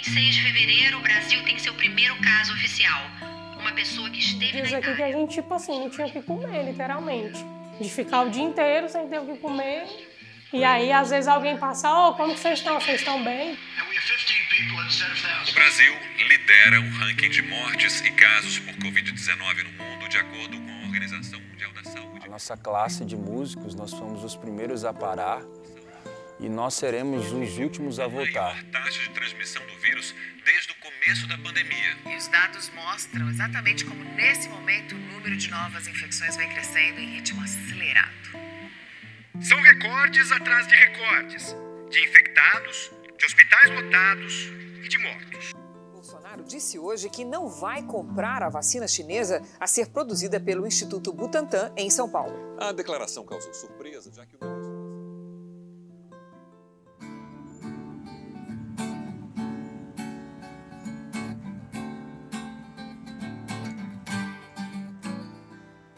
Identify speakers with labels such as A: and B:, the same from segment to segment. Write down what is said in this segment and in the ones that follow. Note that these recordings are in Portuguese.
A: 26 de fevereiro, o Brasil tem seu primeiro caso oficial. Uma pessoa que esteve
B: Diz
A: na
B: aqui que a gente, tipo assim, não tinha o que comer, literalmente. De ficar o dia inteiro sem ter o que comer. E aí, às vezes, alguém passa, como que vocês estão? Vocês estão bem?
C: O Brasil lidera o ranking de mortes e casos por Covid-19 no mundo, de acordo com a Organização Mundial da Saúde.
D: A nossa classe de músicos, nós fomos os primeiros a parar e nós seremos os últimos a voltar.
C: A taxa de transmissão do vírus desde o começo da pandemia.
E: E os dados mostram exatamente como, nesse momento, o número de novas infecções vem crescendo em ritmo acelerado.
C: São recordes atrás de recordes, de infectados, de hospitais lotados e de mortos.
E: Bolsonaro disse hoje que não vai comprar a vacina chinesa a ser produzida pelo Instituto Butantan, em São Paulo.
F: A declaração causou surpresa, já que o ministro...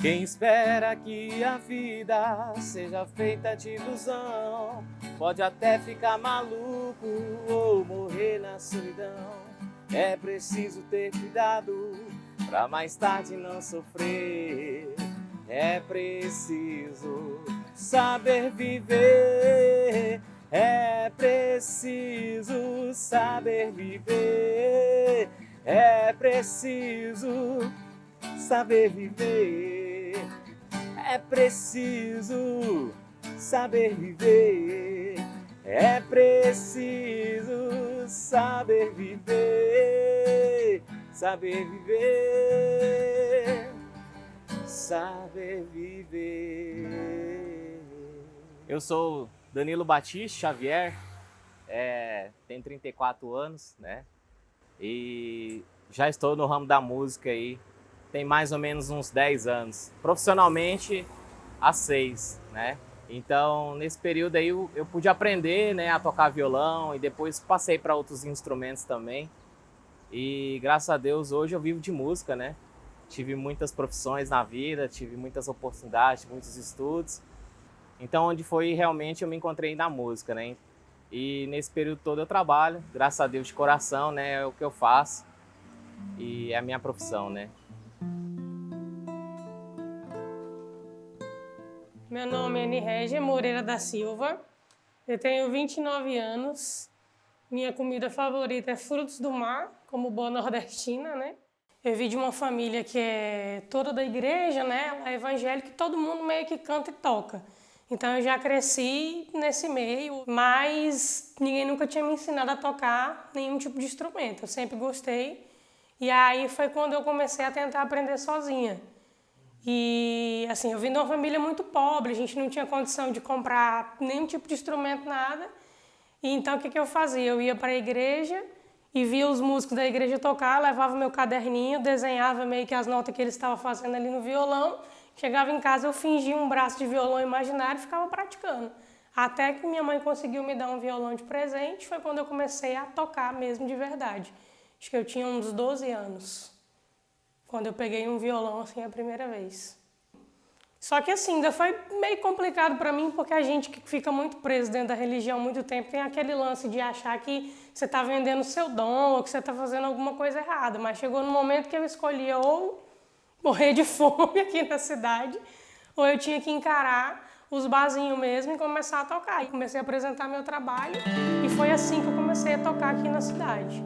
G: Quem espera que a vida seja feita de ilusão pode até ficar maluco ou morrer na solidão. É preciso ter cuidado pra mais tarde não sofrer. É preciso saber viver. É preciso saber viver. É preciso saber viver. É preciso saber viver. É preciso saber viver. Saber viver. Saber viver.
H: Eu sou Danilo Batista Xavier, tenho 34 anos, né? E já estou no ramo da música aí. Tem mais ou menos uns 10 anos. Profissionalmente, há 6, né? Então, nesse período aí, eu pude aprender, né, a tocar violão e depois passei para outros instrumentos também. E, graças a Deus, hoje eu vivo de música, né? Tive muitas profissões na vida, tive muitas oportunidades, muitos estudos. Então, onde foi realmente eu me encontrei na música, né? E nesse período todo eu trabalho, graças a Deus, de coração, né? É o que eu faço e é a minha profissão, né?
B: Meu nome é Nirégia Moreira da Silva, eu tenho 29 anos, minha comida favorita é frutos do mar, como boa nordestina, né? Eu vim de uma família que é toda da igreja, né? Ela é evangélica e todo mundo meio que canta e toca. Então eu já cresci nesse meio, mas ninguém nunca tinha me ensinado a tocar nenhum tipo de instrumento, eu sempre gostei. E aí foi quando eu comecei a tentar aprender sozinha. E assim, eu vim de uma família muito pobre, a gente não tinha condição de comprar nenhum tipo de instrumento, nada. E então o que eu fazia? Eu ia para a igreja e via os músicos da igreja tocar, levava meu caderninho, desenhava meio que as notas que eles estavam fazendo ali no violão. Chegava em casa, eu fingia um braço de violão imaginário e ficava praticando. Até que minha mãe conseguiu me dar um violão de presente, foi quando eu comecei a tocar mesmo de verdade. Acho que eu tinha uns 12 anos. Quando eu peguei um violão assim a primeira vez. Só que assim, ainda foi meio complicado para mim, porque a gente que fica muito preso dentro da religião há muito tempo tem aquele lance de achar que você está vendendo o seu dom ou que você está fazendo alguma coisa errada. Mas chegou no momento que eu escolhia ou morrer de fome aqui na cidade, ou eu tinha que encarar os barzinhos mesmo e começar a tocar. E comecei a apresentar meu trabalho e foi assim que eu comecei a tocar aqui na cidade.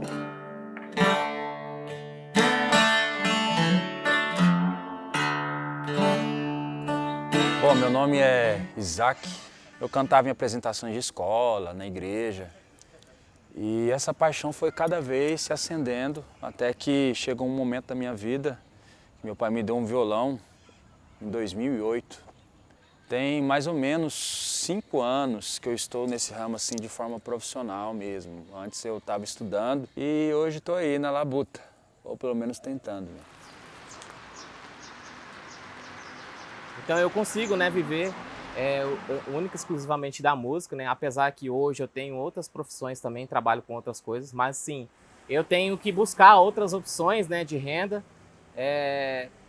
D: Bom, meu nome é Isaac, eu cantava em apresentações de escola, na igreja. E essa paixão foi cada vez se acendendo, até que chegou um momento da minha vida, que meu pai me deu um violão em 2008. Tem mais ou menos 5 anos que eu estou nesse ramo assim de forma profissional mesmo. Antes eu estava estudando e hoje estou aí na labuta, ou pelo menos tentando, né?
H: Então eu consigo, né, viver única e exclusivamente da música, né? Apesar que hoje eu tenho outras profissões também, trabalho com outras coisas, mas sim, eu tenho que buscar outras opções, né, de renda,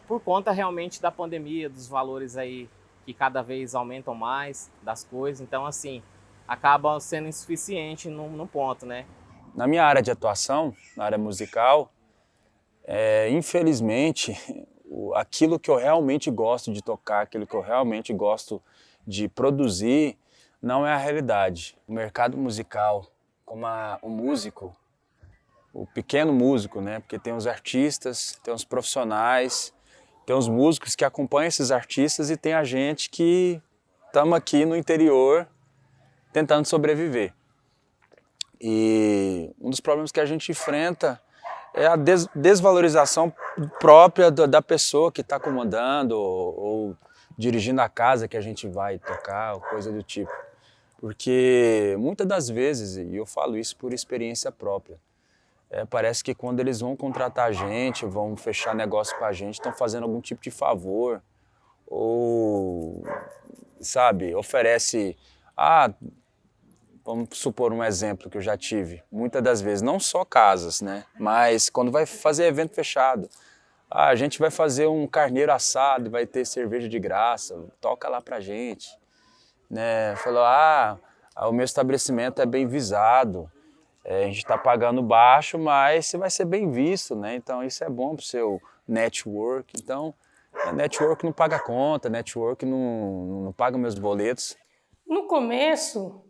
H: por conta realmente da pandemia, dos valores aí que cada vez aumentam mais das coisas. Então assim, acaba sendo insuficiente num ponto, né?
D: Na minha área de atuação, na área musical, infelizmente, aquilo que eu realmente gosto de tocar, aquilo que eu realmente gosto de produzir, não é a realidade. O mercado musical, como o músico, o pequeno músico, né? Porque tem os artistas, tem os profissionais, tem os músicos que acompanham esses artistas e tem a gente que estamos aqui no interior tentando sobreviver. E um dos problemas que a gente enfrenta é a desvalorização própria da pessoa que está comandando ou dirigindo a casa que a gente vai tocar, ou coisa do tipo. Porque muitas das vezes, e eu falo isso por experiência própria, parece que quando eles vão contratar a gente, vão fechar negócio com a gente, estão fazendo algum tipo de favor, ou, sabe, oferece, vamos supor um exemplo que eu já tive, muitas das vezes, não só casas, né, mas quando vai fazer evento fechado, a gente vai fazer um carneiro assado, vai ter cerveja de graça, toca lá pra gente, né, falou, o meu estabelecimento é bem visado, a gente está pagando baixo, mas você vai ser bem visto, né? Então isso é bom para o seu network. Então, network não paga conta, network não paga meus boletos.
B: No começo,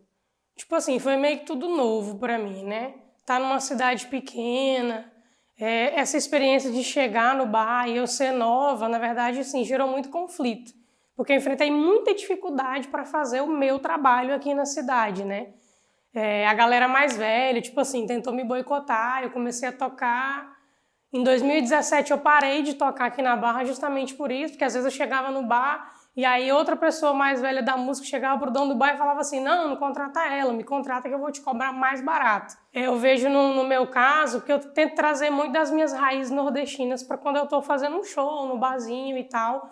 B: tipo assim, foi meio que tudo novo para mim, né? Tá numa cidade pequena, essa experiência de chegar no bar e eu ser nova, na verdade, assim, gerou muito conflito. Porque eu enfrentei muita dificuldade para fazer o meu trabalho aqui na cidade, né? A galera mais velha, tipo assim, tentou me boicotar, eu comecei a tocar. Em 2017 eu parei de tocar aqui na Barra justamente por isso, porque às vezes eu chegava no bar e aí outra pessoa mais velha da música chegava pro dono do bar e falava assim, não contrata ela, me contrata que eu vou te cobrar mais barato. Eu vejo no meu caso que eu tento trazer muito das minhas raízes nordestinas para quando eu tô fazendo um show, no barzinho e tal.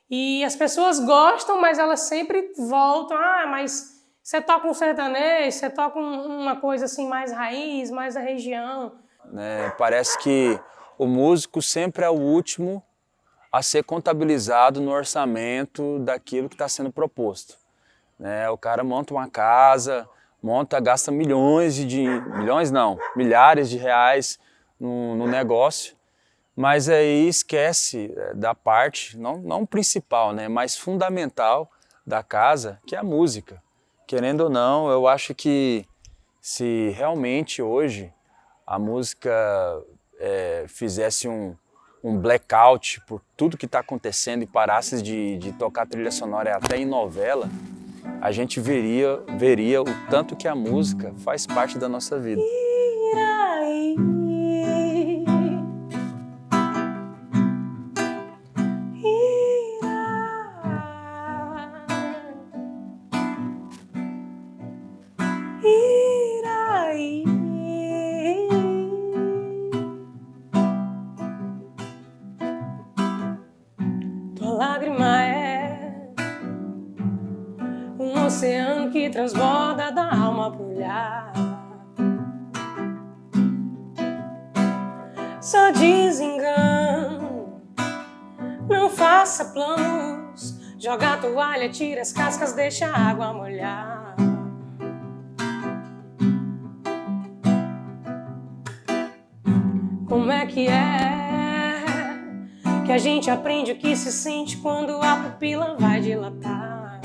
B: E as pessoas gostam, mas elas sempre voltam, mas... Você toca um sertanejo, você toca uma coisa assim mais raiz, mais da região.
D: Parece que o músico sempre é o último a ser contabilizado no orçamento daquilo que está sendo proposto. O cara monta uma casa, gasta milhares de reais no negócio, mas aí esquece da parte, não principal, né, mas fundamental da casa, que é a música. Querendo ou não, eu acho que se realmente hoje a música fizesse um blackout por tudo que está acontecendo e parasse de tocar trilha sonora até em novela, a gente veria o tanto que a música faz parte da nossa vida.
B: Tua lágrima é um oceano que transborda da alma pro olhar. Só desengano, não faça planos, joga a toalha, tira as cascas, deixa a água molhar. Como é que a gente aprende o que se sente quando a pupila vai dilatar?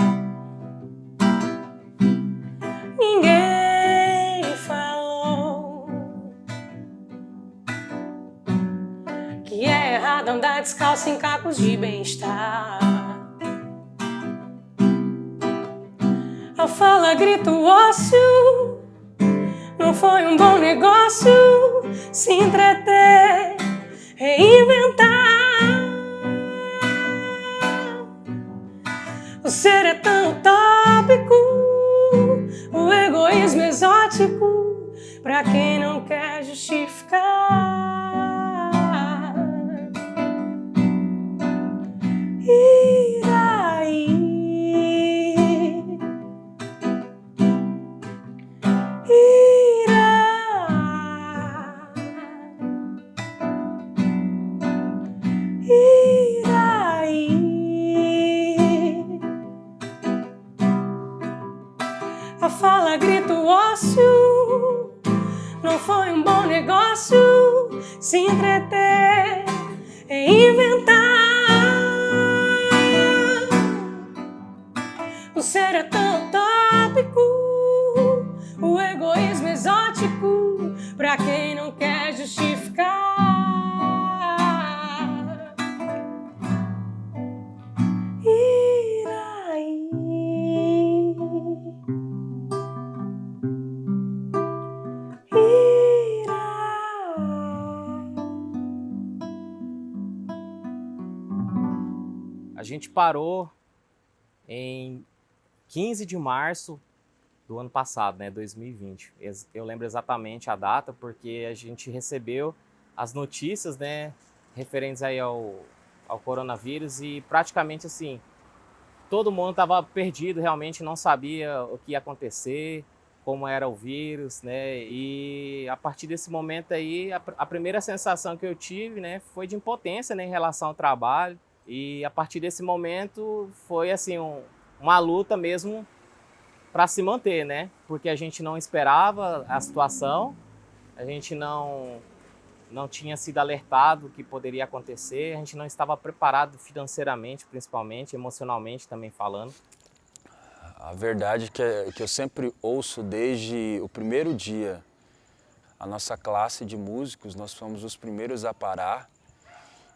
B: Ninguém falou que é errado andar descalço em cacos de bem-estar. A fala grita o ócio, não foi um bom negócio se entreter, reinventar. O ser é tão utópico, o egoísmo exótico, pra quem não quer justificar. A fala grita o ócio, não foi fácil se entreter em inventar. O ser é tão tópico, o egoísmo exótico, pra quem não quer justificar. Iraí.
H: A gente parou em 15 de março do ano passado, né, 2020. Eu lembro exatamente a data porque a gente recebeu as notícias, né, referentes aí ao coronavírus e praticamente assim, todo mundo estava perdido, realmente não sabia o que ia acontecer, como era o vírus, né, e a partir desse momento aí, a primeira sensação que eu tive, né, foi de impotência, né, em relação ao trabalho, e a partir desse momento foi assim, uma luta mesmo para se manter, né, porque a gente não esperava a situação, a gente não tinha sido alertado que poderia acontecer, a gente não estava preparado financeiramente, principalmente, emocionalmente também falando.
D: A verdade é que eu sempre ouço desde o primeiro dia, a nossa classe de músicos, nós fomos os primeiros a parar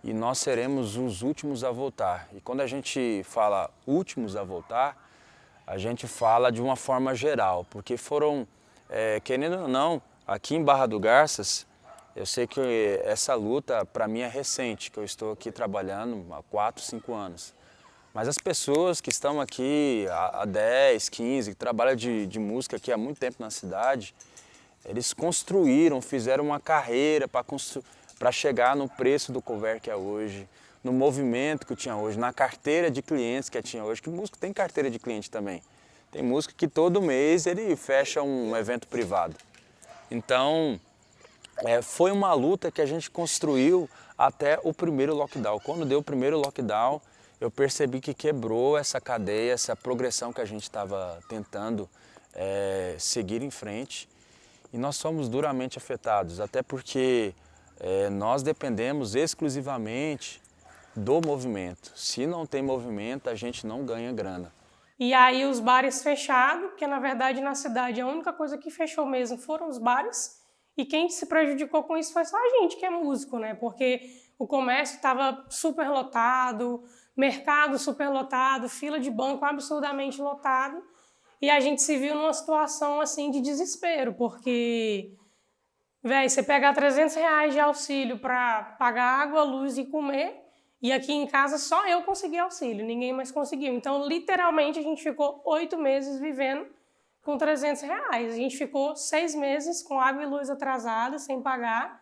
D: e nós seremos os últimos a voltar. E quando a gente fala últimos a voltar, a gente fala de uma forma geral, porque foram, querendo ou não, aqui em Barra do Garças, eu sei que essa luta para mim é recente, que eu estou aqui trabalhando há 4, 5 anos. Mas as pessoas que estão aqui há 10, 15, que trabalham de música aqui há muito tempo na cidade, eles construíram, fizeram uma carreira para chegar no preço do cover que é hoje, no movimento que tinha hoje, na carteira de clientes que tinha hoje, que músico tem carteira de cliente também. Tem músico que todo mês ele fecha um evento privado. Então, foi uma luta que a gente construiu até o primeiro lockdown. Quando deu o primeiro lockdown, eu percebi que quebrou essa cadeia, essa progressão que a gente estava tentando seguir em frente. E nós somos duramente afetados, até porque nós dependemos exclusivamente do movimento. Se não tem movimento, a gente não ganha grana.
B: E aí os bares fechados, porque na verdade na cidade a única coisa que fechou mesmo foram os bares. E quem se prejudicou com isso foi só a gente, que é músico, né? Porque o comércio estava super lotado, mercado super lotado, fila de banco absurdamente lotado. E a gente se viu numa situação assim de desespero, porque, velho, você pegar R$300 de auxílio para pagar água, luz e comer, e aqui em casa só eu consegui auxílio, ninguém mais conseguiu. Então, literalmente, a gente ficou 8 meses vivendo com R$300. A gente ficou 6 meses com água e luz atrasada, sem pagar,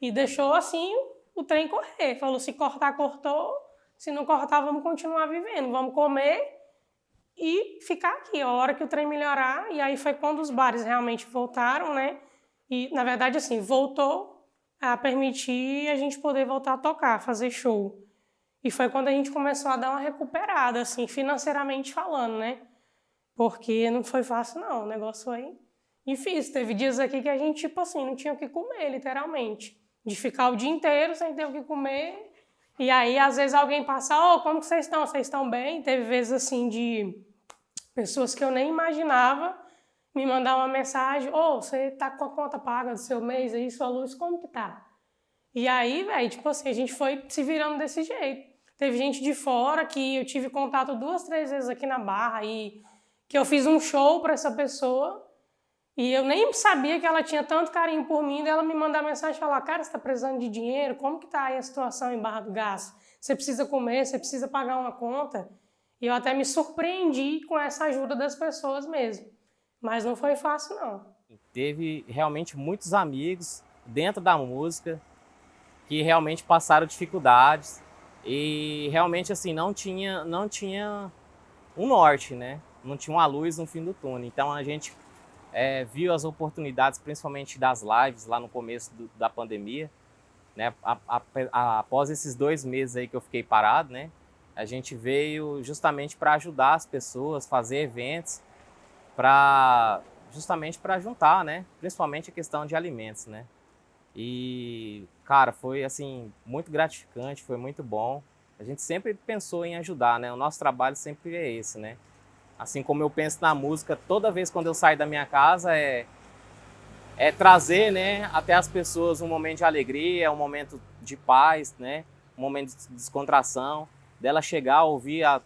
B: e deixou assim o trem correr. Falou, se cortar, cortou, se não cortar, vamos continuar vivendo, vamos comer e ficar aqui, a hora que o trem melhorar. E aí foi quando os bares realmente voltaram, né? E, na verdade, assim, voltou a permitir a gente poder voltar a tocar, fazer show. E foi quando a gente começou a dar uma recuperada, assim, financeiramente falando, né? Porque não foi fácil, não. O negócio foi difícil. Teve dias aqui que a gente, tipo assim, não tinha o que comer, literalmente. De ficar o dia inteiro sem ter o que comer. E aí, às vezes, alguém passa, como que vocês estão? Vocês estão bem? Teve vezes, assim, de pessoas que eu nem imaginava me mandar uma mensagem, você tá com a conta paga do seu mês aí, sua luz, como que tá? E aí, velho, tipo assim, a gente foi se virando desse jeito. Teve gente de fora que eu tive contato 2, 3 vezes aqui na Barra e que eu fiz um show para essa pessoa e eu nem sabia que ela tinha tanto carinho por mim, dela me mandar mensagem e falar, cara, você tá precisando de dinheiro? Como que tá aí a situação em Barra do Garças? Você precisa comer, você precisa pagar uma conta? E eu até me surpreendi com essa ajuda das pessoas mesmo. Mas não foi fácil, não.
H: Teve realmente muitos amigos dentro da música que realmente passaram dificuldades e realmente assim não tinha um norte, né? Não tinha uma luz no fim do túnel. Então a gente viu as oportunidades, principalmente das lives lá no começo da pandemia, né? Após esses 2 meses aí que eu fiquei parado, né? A gente veio justamente para ajudar as pessoas, fazer eventos, justamente para juntar, né? Principalmente a questão de alimentos, né? E, cara, foi assim, muito gratificante, foi muito bom. A gente sempre pensou em ajudar, né? O nosso trabalho sempre é esse, né? Assim como eu penso na música, toda vez quando eu saio da minha casa é trazer, né, até as pessoas um momento de alegria, um momento de paz, né? Um momento de descontração, dela chegar, ouvir a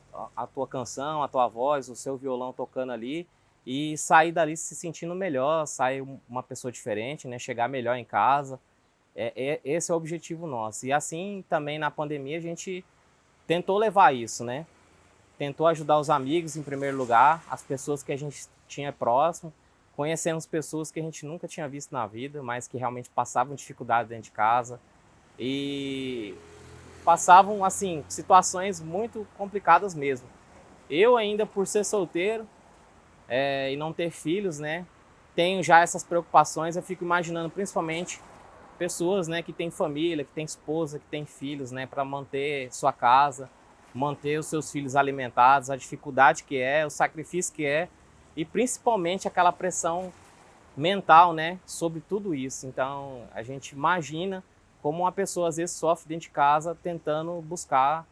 H: tua canção, a tua voz, o seu violão tocando ali e sair dali se sentindo melhor, sair uma pessoa diferente, né? Chegar melhor em casa. Esse é o objetivo nosso. E assim também na pandemia a gente tentou levar isso, né? Tentou ajudar os amigos em primeiro lugar, as pessoas que a gente tinha próximo. Conhecemos pessoas que a gente nunca tinha visto na vida, mas que realmente passavam dificuldade dentro de casa e passavam, assim, situações muito complicadas mesmo. Eu ainda, por ser solteiro e não ter filhos, né, tenho já essas preocupações. Eu fico imaginando principalmente pessoas, né, que têm família, que têm esposa, que têm filhos, né, para manter sua casa, manter os seus filhos alimentados, a dificuldade que é, o sacrifício que é e principalmente aquela pressão mental, né, sobre tudo isso. Então, a gente imagina como uma pessoa às vezes sofre dentro de casa tentando buscar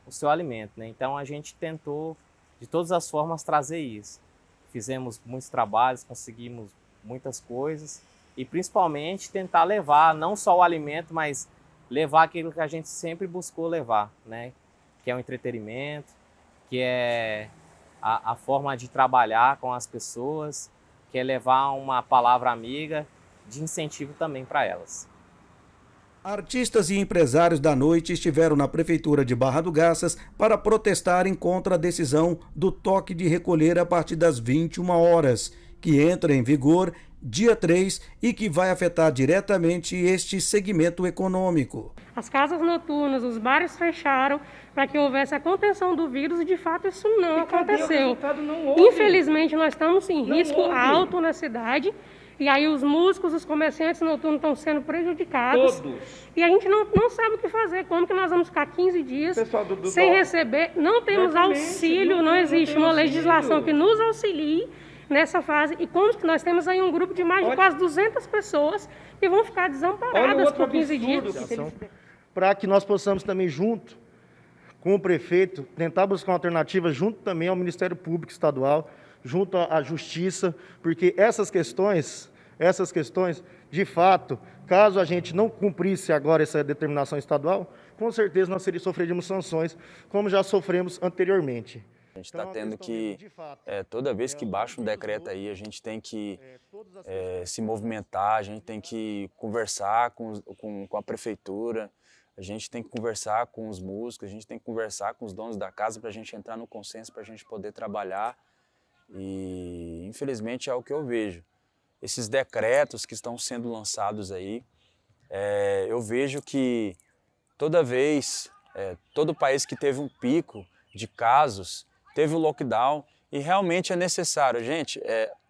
H: o seu alimento, né? Então, a gente tentou de todas as formas trazer isso. Fizemos muitos trabalhos, conseguimos muitas coisas e principalmente tentar levar não só o alimento, mas levar aquilo que a gente sempre buscou levar, né? Que é o entretenimento, que é a forma de trabalhar com as pessoas, que é levar uma palavra amiga de incentivo também para elas.
I: Artistas e empresários da noite estiveram na Prefeitura de Barra do Garças para protestarem contra a decisão do toque de recolher a partir das 21 horas, que entra em vigor dia 3 e que vai afetar diretamente este segmento econômico.
B: As casas noturnas, os bares fecharam para que houvesse a contenção do vírus e de fato isso não aconteceu. Infelizmente nós estamos em risco alto na cidade e aí os músicos, os comerciantes noturnos estão sendo prejudicados. E a gente não sabe o que fazer, como que nós vamos ficar 15 dias sem receber, não temos auxílio, não existe uma legislação que nos auxilie nessa fase, e como que nós temos aí um grupo de mais de quase 200 pessoas que vão ficar desamparadas por 15 dias.
J: Para que nós possamos também, junto com o prefeito, tentar buscar uma alternativa junto também ao Ministério Público Estadual, junto à Justiça, porque essas questões, de fato, caso a gente não cumprisse agora essa determinação estadual, com certeza nós sofreríamos sanções, como já sofremos anteriormente.
D: A gente está tendo que, toda vez que baixa um decreto aí, a gente tem que se movimentar, a gente tem que conversar com a prefeitura, a gente tem que conversar com os músicos, a gente tem que conversar com os donos da casa para a gente entrar no consenso, para a gente poder trabalhar. E, infelizmente, é o que eu vejo. Esses decretos que estão sendo lançados aí, eu vejo que toda vez, todo país que teve um pico de casos, teve o lockdown e realmente é necessário. Gente,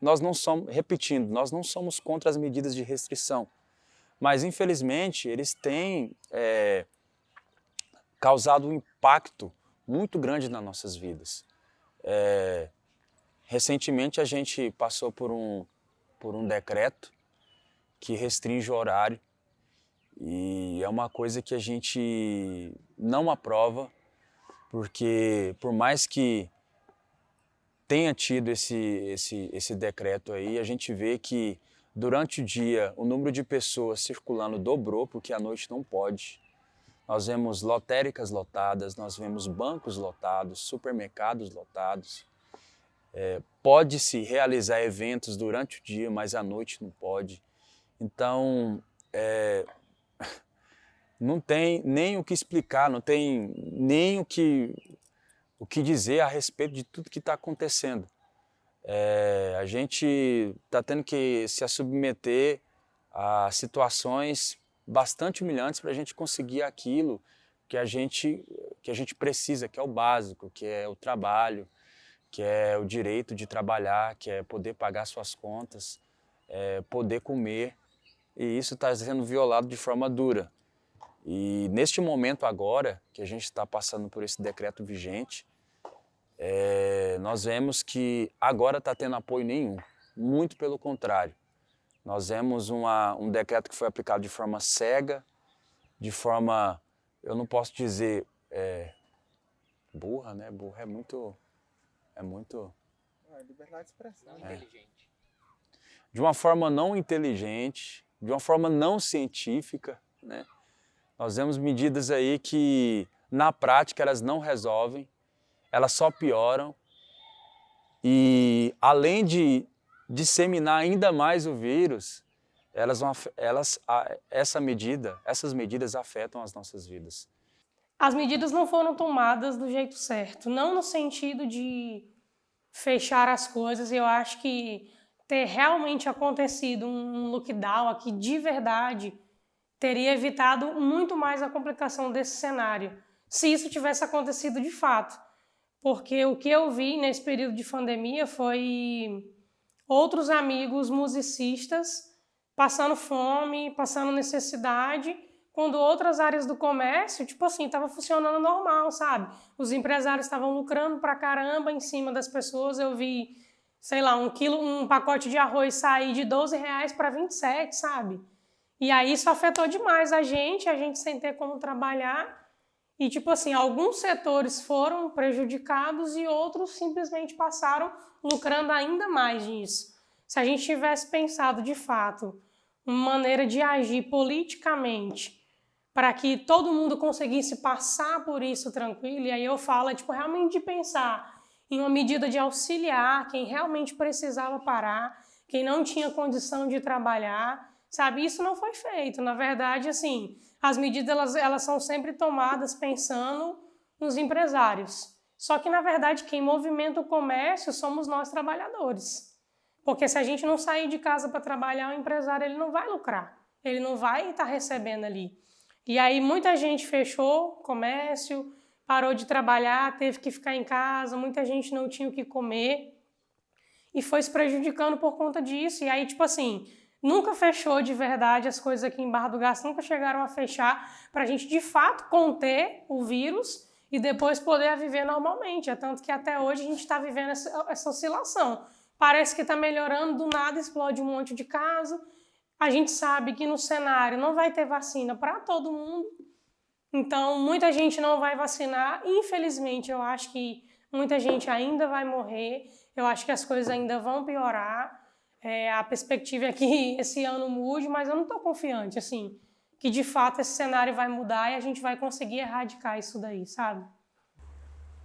D: nós não somos contra as medidas de restrição, mas infelizmente eles têm causado um impacto muito grande nas nossas vidas. Recentemente a gente passou por um decreto que restringe o horário e é uma coisa que a gente não aprova, porque por mais que tenha tido esse decreto aí, a gente vê que durante o dia o número de pessoas circulando dobrou, porque à noite não pode. Nós vemos lotéricas lotadas, nós vemos bancos lotados, supermercados lotados. Pode-se realizar eventos durante o dia, mas à noite não pode. Então, não tem nem o que explicar, não tem nem o que dizer a respeito de tudo que está acontecendo. A gente está tendo que se submeter a situações bastante humilhantes para a gente conseguir aquilo que a gente precisa, que é o básico, que é o trabalho, que é o direito de trabalhar, que é poder pagar suas contas, poder comer. E isso está sendo violado de forma dura. E neste momento agora, que a gente está passando por esse decreto vigente, nós vemos que agora está tendo apoio nenhum, muito pelo contrário. Nós vemos um decreto que foi aplicado de forma cega, de forma, eu não posso dizer burra, né? Burra é muito...
G: liberdade de expressão.
H: Inteligente.
D: De uma forma não inteligente, de uma forma não científica, né? Nós vemos medidas aí que, na prática, elas não resolvem, elas só pioram e, além de disseminar ainda mais o vírus, essas medidas afetam as nossas vidas.
B: As medidas não foram tomadas do jeito certo, não no sentido de fechar as coisas. Eu acho que ter realmente acontecido um lockdown aqui de verdade teria evitado muito mais a complicação desse cenário, se isso tivesse acontecido de fato. Porque o que eu vi nesse período de pandemia foi outros amigos musicistas passando fome, passando necessidade, quando outras áreas do comércio, tipo assim, estava funcionando normal, sabe? Os empresários estavam lucrando pra caramba em cima das pessoas. Eu vi, sei lá, um pacote de arroz sair de R$12 para 27, sabe? E aí isso afetou demais a gente sem ter como trabalhar. E, tipo assim, alguns setores foram prejudicados e outros simplesmente passaram lucrando ainda mais disso. Se a gente tivesse pensado, de fato, uma maneira de agir politicamente para que todo mundo conseguisse passar por isso tranquilo, e aí eu falo, tipo, realmente de pensar em uma medida de auxiliar quem realmente precisava parar, quem não tinha condição de trabalhar, sabe? Isso não foi feito. Na verdade, assim, as medidas elas são sempre tomadas pensando nos empresários. Só que, na verdade, quem movimenta o comércio somos nós trabalhadores. Porque se a gente não sair de casa para trabalhar, o empresário ele não vai lucrar, ele não vai estar recebendo ali. E aí muita gente fechou comércio, parou de trabalhar, teve que ficar em casa, muita gente não tinha o que comer e foi se prejudicando por conta disso. E aí, tipo assim, nunca fechou de verdade as coisas aqui em Barra do Garças, nunca chegaram a fechar para a gente de fato conter o vírus e depois poder viver normalmente. É tanto que até hoje a gente está vivendo essa oscilação. Parece que está melhorando, do nada explode um monte de caso. A gente sabe que no cenário não vai ter vacina para todo mundo, então muita gente não vai vacinar. Infelizmente, eu acho que muita gente ainda vai morrer, eu acho que as coisas ainda vão piorar. A perspectiva é que esse ano mude, mas eu não estou confiante, assim, que de fato esse cenário vai mudar e a gente vai conseguir erradicar isso daí, sabe?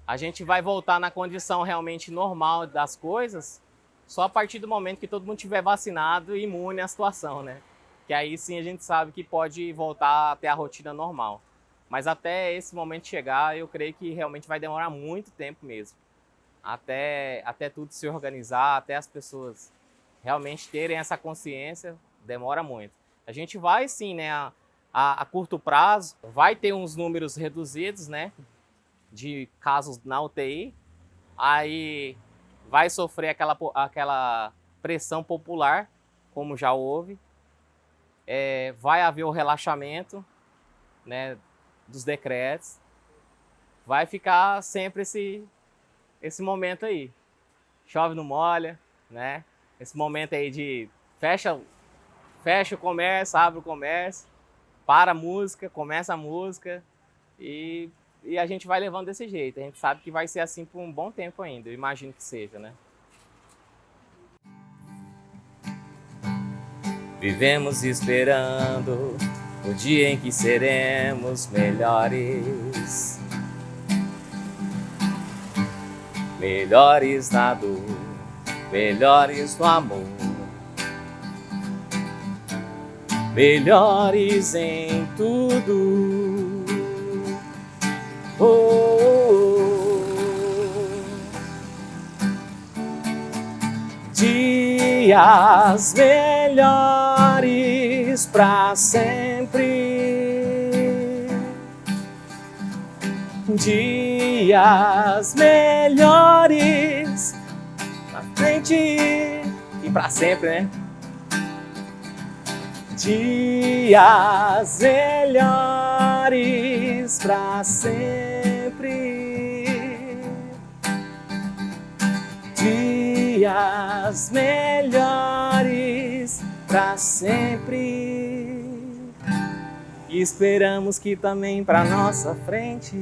H: A gente vai voltar na condição realmente normal das coisas só a partir do momento que todo mundo estiver vacinado e imune à situação, né? Que aí sim a gente sabe que pode voltar a ter a rotina normal. Mas até esse momento chegar, eu creio que realmente vai demorar muito tempo mesmo. Até tudo se organizar, até as pessoas realmente terem essa consciência, demora muito. A gente vai sim, né, a curto prazo, vai ter uns números reduzidos, né, de casos na UTI, aí vai sofrer aquela pressão popular, como já houve, vai haver o relaxamento, né, dos decretos, vai ficar sempre esse momento aí, chove não molha, né, esse momento aí de fecha o comércio, abre o comércio, para a música, começa a música e a gente vai levando desse jeito. A gente sabe que vai ser assim por um bom tempo ainda, eu imagino que seja, né? Vivemos esperando o dia em que seremos melhores. Melhores na dor, melhores no amor. Melhores em tudo. Oh, oh, oh. Dias melhores pra sempre. Dias melhores pra frente e pra sempre, né? Dias melhores pra sempre. Dias melhores
G: pra sempre. E esperamos que também pra nossa frente